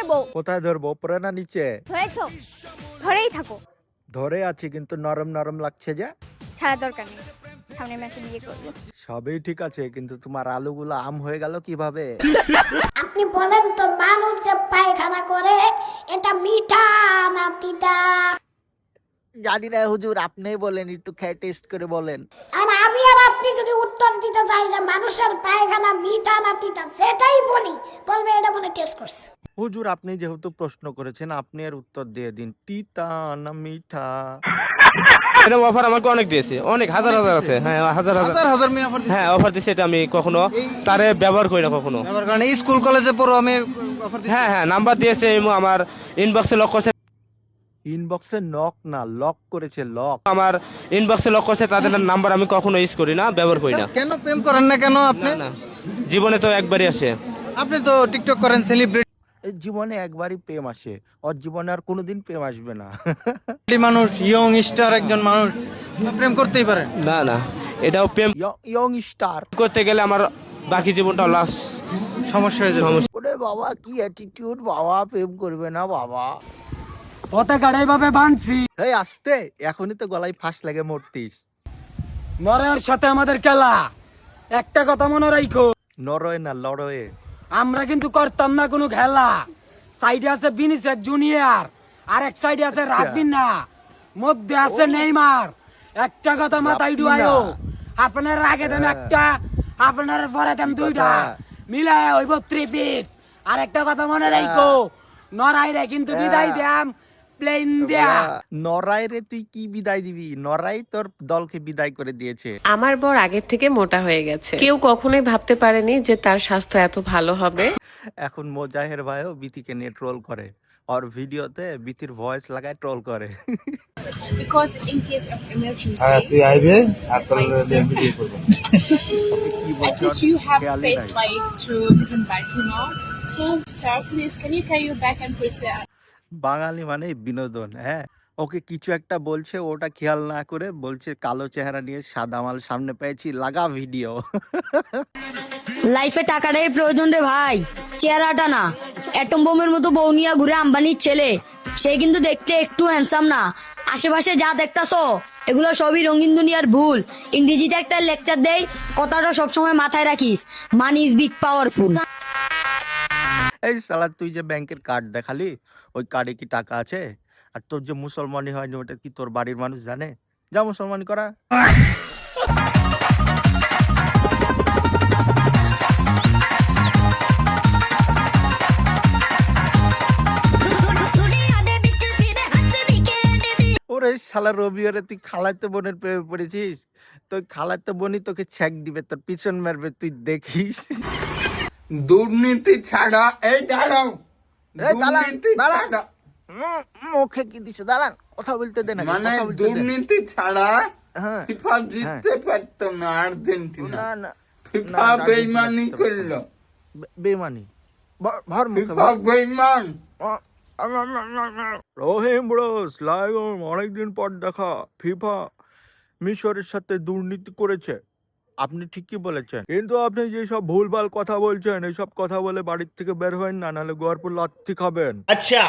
নেবো। কোথায় ধরবো, উপরে না নিচে? ধরেছো? ধরেই থাকো। ধরে আছি কিন্তু নরম নরম লাগছে যে। ছাড়ার দরকার নেই, সামনের মাসে বিয়ে করবো। সবই ঠিক আছে কিন্তু তোমার আলুগুলো আম হয়ে গেল কিভাবে? আপনি বলেন তো, মানুষ যে পায়খানা করে এটা মিঠা না তিতা? জানি না হুজুর, আপনিই বলেন, একটু খেয়ে টেস্ট করে বলেন। আর আমি আর আপনি যদি উত্তর দিতে চাই যে মানুষের পায়খানা মিঠা না তিতা, সেটাই বলি, বলবে এটা মনে টেস্ট করছে। হুজুর, আপনি যেহেতু প্রশ্ন করেছেন আপনি এর উত্তর দিয়ে দিন, তিতা না মিঠা? এরকম অফার আমাকে অনেক দিয়েছে, অনেক হাজার হাজার আছে। হ্যাঁ, হাজার হাজার হাজার মেয়ে অফার দিচ্ছে। হ্যাঁ, অফার দিচ্ছে। এটা আমি কখনো তারে ব্যবহার করি না কখনো। ব্যবহার করেন? এই স্কুল কলেজে পড়ো, আমি অফার দিচ্ছি। হ্যাঁ হ্যাঁ, নাম্বার দিয়েছে, আমার ইনবক্সে লক করছে। ইনবক্সে নক না, লক করেছে, লক। আমার ইনবক্সে লক করছে, তাদের নাম্বার আমি কখনো ইউজ করি না, ব্যবহার করি না। কেন প্রেম করেন না কেন আপনি? না, জীবনে তো একবারই আসে। আপনি তো টিকটক করেন, সেলিব্রিটি এই জীবনে একবারই প্রেম আসে, ওর জীবনে আর কোনোদিন প্রেম আসবে না। মানুষ, ইয়ং স্টার একজন মানুষ, প্রেম করতেই পারেন। না না, এটাও প্রেম ইয়ং স্টার করতে গেলে আমার বাকি জীবনটা লস, সমস্যা হয়ে যাবে। সমস্যা। ওরে বাবা, কি অ্যাটিটিউড বাবা, প্রেম করবে না বাবা। পতাকাটা এইভাবে বাঁধছি, এই আস্তে, এখনই তো গলায় ফাঁস লাগে মরতিস। নরের সাথে আমাদের খেলা। একটা কথা মনে রাখো, নরয়ে না লড়য়ে। আমরা কিন্তু করতাম না কোনো খেলা। সাইডে আছে ভিনিসিয়াস জুনিয়র, আর এক সাইডে আছে রাফিনা, মধ্যে আছে নেইমার। একটা কথা মাথায় ঢুকায়ো, আপনার আগে দেন একটা, আপনার পরে দেন দুইটা, মিলায় হইব 3 পিস। আর একটা কথা মনে রাখো, নরাইরে কিন্তু বিদায় দেম প্লেন দেয়া। নরাই রে তুই কি বিদায় দিবি? নরাই তোর দলকে বিদায় করে দিয়েছে। আমার বর আগের থেকে মোটা হয়ে গেছে, কেউ কখনোই ভাবতে পারেনি যে তার স্বাস্থ্য এত ভালো হবে। এখন মোজাহের ভাইও বিতিকে নিয়ে ট্রোল করে, আর ভিডিওতে বিতির ভয়েস লাগায় ট্রোল করে। Because in case of emergency, তুই আইবে আর তোর I still ভিডিও করব। কি at বলছো? least you have খেয়ালই space নাই। like to disinfect, you know. So, sir, please can you carry your bag and put it? বাঙালি মানে বিনোদন। হ্যাঁ, ওকে কিছু একটা বলছে, ওটা খেয়াল না করে বলছে কালো চেহারা নিয়ে সাদা মাল সামনে পেয়েছি, লাগা ভিডিও। লাইফে টাকাটাই প্রয়োজন রে ভাই, চেহারাটা না। অ্যাটম বোমের মতো বউ নিয়ে ঘুরে আম্বানির ছেলে, সে কিন্তু দেখতে একটু হ্যান্ডসাম না। আশেপাশে যা দেখতাছো এগুলো সবই রঙিন দুনিয়ার ভুল। ইংরেজিতে একটা লেকচার দেই, কথাটা সবসময় মাথায় রাখিস, মানি ইজ বিগ পাওয়ারফুল। এই শালা, তুই যে ব্যাংকের কার্ড দেখালি, ওই কার্ডে কি টাকা আছে? আর তোর যে মুসলমানি হয়নি, ওটা কি তোর বাড়ির মানুষ জানে? যা মুসলমানি করা। ওরে শালা রবিওরে, তুই খালাইতে বোনের প্রেমে পড়েছিস? তুই খালাইতে বোনই তোকে ছ্যাক দিবে, তোর পিছন মারবে, তুই দেখিস। দুর্নীতি ছাড়া, এই দাঁড়াও, এই দাঁড়ান, দাঁড়ান। মুখে কি দিছে? দাঁড়ান, কথা বলতে দে না, মানে কথা বলতে দে। দুর্নীতি ছাড়া হ্যাঁ, ফিফা জিততে পারতো না আর্জেন্টিনা। না না, ফিফা বেইমানি করলো, বেমানি। ভর মুখে ফিফা বেইমান। রহিম ব্রোস লাইগম, অনেকদিন পর দেখা। ফিফা মিশরের সাথে দুর্নীতি করেছে, আপনি ঠিকই বলেছেন, কিন্তু আপনি যেসব ভুলভাল কথা বলছেন, এইসব কথা বলে বাড়ির থেকে বের হবেন না, নাহলে গড়পুর লাথি খাবেন। আচ্ছা।